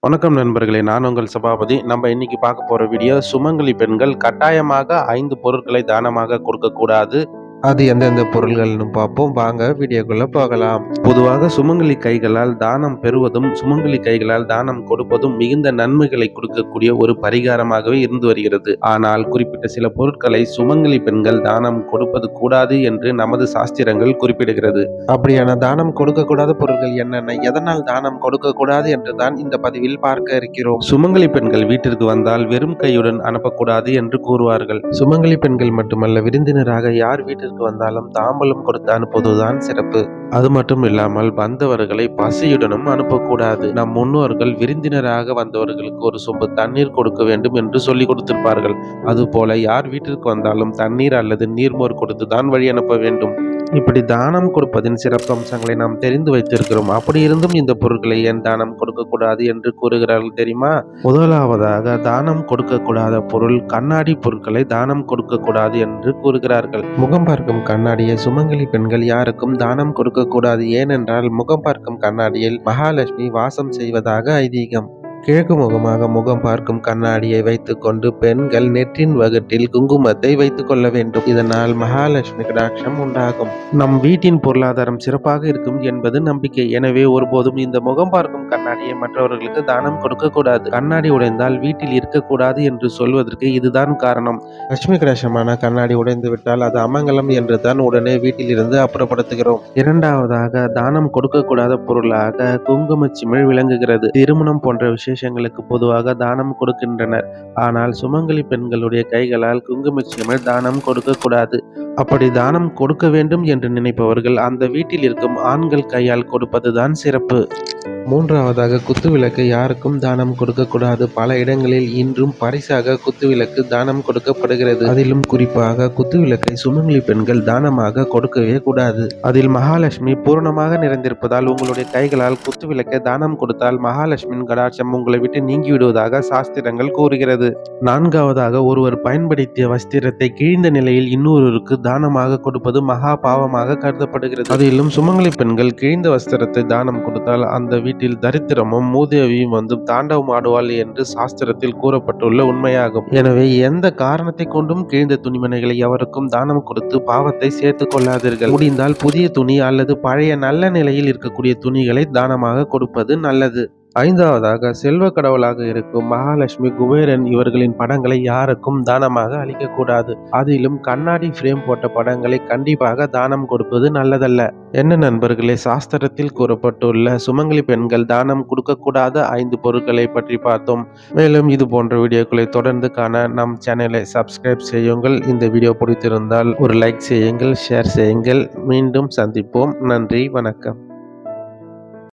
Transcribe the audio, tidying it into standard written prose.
வணக்கம் நண்பர்களே, நான் உங்கள் சபாபதி. நம்ம இன்னைக்கு பார்க்க போற வீடியோ, சுமங்கலி பெண்கள் கட்டாயமாக 5 பொருட்களை தானமாக கொடுக்கக்கூடாது. அது எந்தெந்த பொருள்கள்னு பார்ப்போம். வாங்க வீடியோக்குள்ள போகலாம். பொதுவாக சுமங்கலி கைகளால் தானம் பெறுவதும், சுமங்கலி கைகளால் தானம் கொடுப்பதும் மிகுந்த நன்மைகளை கொடுக்கக்கூடிய ஒரு பரிகாரமாகவே இருந்து வருகிறது. ஆனால் குறிப்பிட்ட சில பொருட்களை சுமங்கலி பெண்கள் தானம் கொடுப்பது கூடாது என்று நமது சாஸ்திரங்கள் குறிப்பிடுகிறது. அப்படியான தானம் கொடுக்கக்கூடாத பொருட்கள் என்னென்ன, எதனால் தானம் கொடுக்கக்கூடாது என்று தான் இந்த பதிவில் பார்க்க இருக்கிறோம். சுமங்கலி பெண்கள் வீட்டிற்கு வந்தால் வெறும் கையுடன் அனுப்பக்கூடாது என்று கூறுவார்கள். சுமங்கலி பெண்கள் மட்டுமல்ல, விருந்தினராக யார் வீட்டிற்கு வந்தாலும் தாம்பலம் கொடுத்து அனுப்புவதுதான் சிறப்பு. அது மட்டும் இல்லாமல் வந்தவர்களை பசியுடனும் அனுப்பக்கூடாது. நம் முன்னோர்கள் விருந்தினராக வந்தவர்களுக்கு ஒரு சொம்பு தண்ணீர் கொடுக்க வேண்டும் என்று சொல்லி கொடுத்திருப்பார்கள். அதுபோல யார் வீட்டிற்கு வந்தாலும் தண்ணீர் அல்லது நீர்மோர் கொடுத்து தான் வழி அனுப்ப வேண்டும். இப்படி தானம் கொடுப்பதின் சிறப்பு அம்சங்களை நாம் தெரிந்து வைத்திருக்கிறோம். அப்படி இருந்தும் இந்த பொருட்களை ஏன் தானம் கொடுக்கக்கூடாது என்று கூறுகிறார்கள் தெரியுமா? முதலாவதாக, தானம் கொடுக்கக்கூடாத பொருள் கண்ணாடி பொருட்களை தானம் கொடுக்கக்கூடாது என்று கூறுகிறார்கள். முகம் பார்க்கும் கண்ணாடியை சுமங்கலி பெண்கள் யாருக்கும் தானம் கொடுக்கக்கூடாது. ஏனென்றால் முகம் பார்க்கும் கண்ணாடியில் மகாலட்சுமி வாசம் செய்வதாக ஐதீகம். கிழக்கு முகமாக முகம் பார்க்கும் கண்ணாடியை வைத்துக்கொண்டு பெண்கள் நெற்றின் வகுட்டில் குங்குமத்தை வைத்துக் கொள்ள வேண்டும். இதனால் மகாலட்சுமி கடாட்சம் உண்டாகும். நம் வீட்டின் பொருளாதாரம் சிறப்பாக இருக்கும் என்பது நம்பிக்கை. எனவே ஒருபோதும் இந்த முகம் பார்க்கும் கண்ணாடியை மற்றவர்களுக்கு தானம் கொடுக்கக்கூடாது. கண்ணாடி உடைந்தால் வீட்டில் இருக்கக்கூடாது என்று சொல்வதற்கு இதுதான் காரணம். லட்சுமி கடாட்சமான கண்ணாடி உடைந்து விட்டால் அது அமங்கலம் என்று தான் உடனே வீட்டில் இருந்து அப்புறப்படுத்துகிறோம். இரண்டாவதாக, தானம் கொடுக்கக்கூடாத பொருளாக குங்குமச்சிமிழ் விளங்குகிறது. திருமணம் போன்ற விசேஷங்களுக்கு பொதுவாக தானம் கொடுக்கின்றனர். ஆனால் சுமங்கலி பெண்களுடைய கைகளால் குங்குமச்சிமிழ் தானம் கொடுக்கக்கூடாது. அப்படி தானம் கொடுக்க வேண்டும் என்று நினைப்பவர்கள் அந்த வீட்டில் இருக்கும் ஆண்கள் கையால் கொடுப்பதுதான் சிறப்பு. மூன்றாவதாக, குத்துவிளக்கு யாருக்கும் தானம் கொடுக்கக்கூடாது. பல இடங்களில் இன்றும் பரிசாக குத்துவிளக்கு தானம் கொடுக்கப்படுகிறது. அதிலும் குறிப்பாக குத்துவிளக்கை சுமங்கலி பெண்கள் தானமாக கொடுக்கவே கூடாது. அதில் மகாலட்சுமி பூரணமாக நிறைந்திருப்பதால் உங்களுடைய கைகளால் குத்துவிளக்கை தானம் கொடுத்தால் மகாலட்சுமியின் கடாட்சம் உங்களை விட்டு நீங்கி விடுவதாக சாஸ்திரங்கள் கூறுகிறது. நான்காவதாக, ஒருவர் பயன்படுத்திய வஸ்திரத்தை கிழிந்த நிலையில் இன்னொருவருக்கு தானமாக கொடுப்பது மகா பாவமாக கருதப்படுகிறது. அதிலும் சுமங்கலி பெண்கள் கிழிந்த வஸ்திரத்தை தானம் கொடுத்தால் அந்த வீட்டில் தரித்திரமும் மூதேவியும் வந்து தாண்டவம் ஆடுவாள் என்று சாஸ்திரத்தில் கூறப்பட்டுள்ள உண்மையாகும். எனவே எந்த காரணத்தை கொண்டும் கிழிந்த துணிமணிகளை எவருக்கும் தானம் கொடுத்து பாவத்தை சேர்த்து கொள்ளாதீர்கள். முடிந்தால் புதிய துணி அல்லது பழைய நல்ல நிலையில் இருக்கக்கூடிய துணிகளை தானமாக கொடுப்பது நல்லது. ஐந்தாவதாக, செல்வ கடவுளாக இருக்கும் மகாலட்சுமி, குபேரன் இவர்களின் படங்களை யாருக்கும் தானமாக அளிக்கக்கூடாது. அதிலும் கண்ணாடி ஃப்ரேம் போட்ட படங்களை கண்டிப்பாக தானம் கொடுப்பது நல்லதல்ல. என்ன நண்பர்களே, சாஸ்திரத்தில் கூறப்பட்டுள்ள சுமங்கலி பெண்கள் தானம் கொடுக்கக்கூடாத 5 பொருட்களை பற்றி பார்த்தோம். மேலும் இது போன்ற வீடியோக்களை தொடர்ந்து காண நம் சேனலை சப்ஸ்கிரைப் செய்யுங்கள். இந்த வீடியோ பிடித்திருந்தால் ஒரு லைக் செய்யுங்கள், ஷேர் செய்யுங்கள். மீண்டும் சந்திப்போம். நன்றி, வணக்கம்.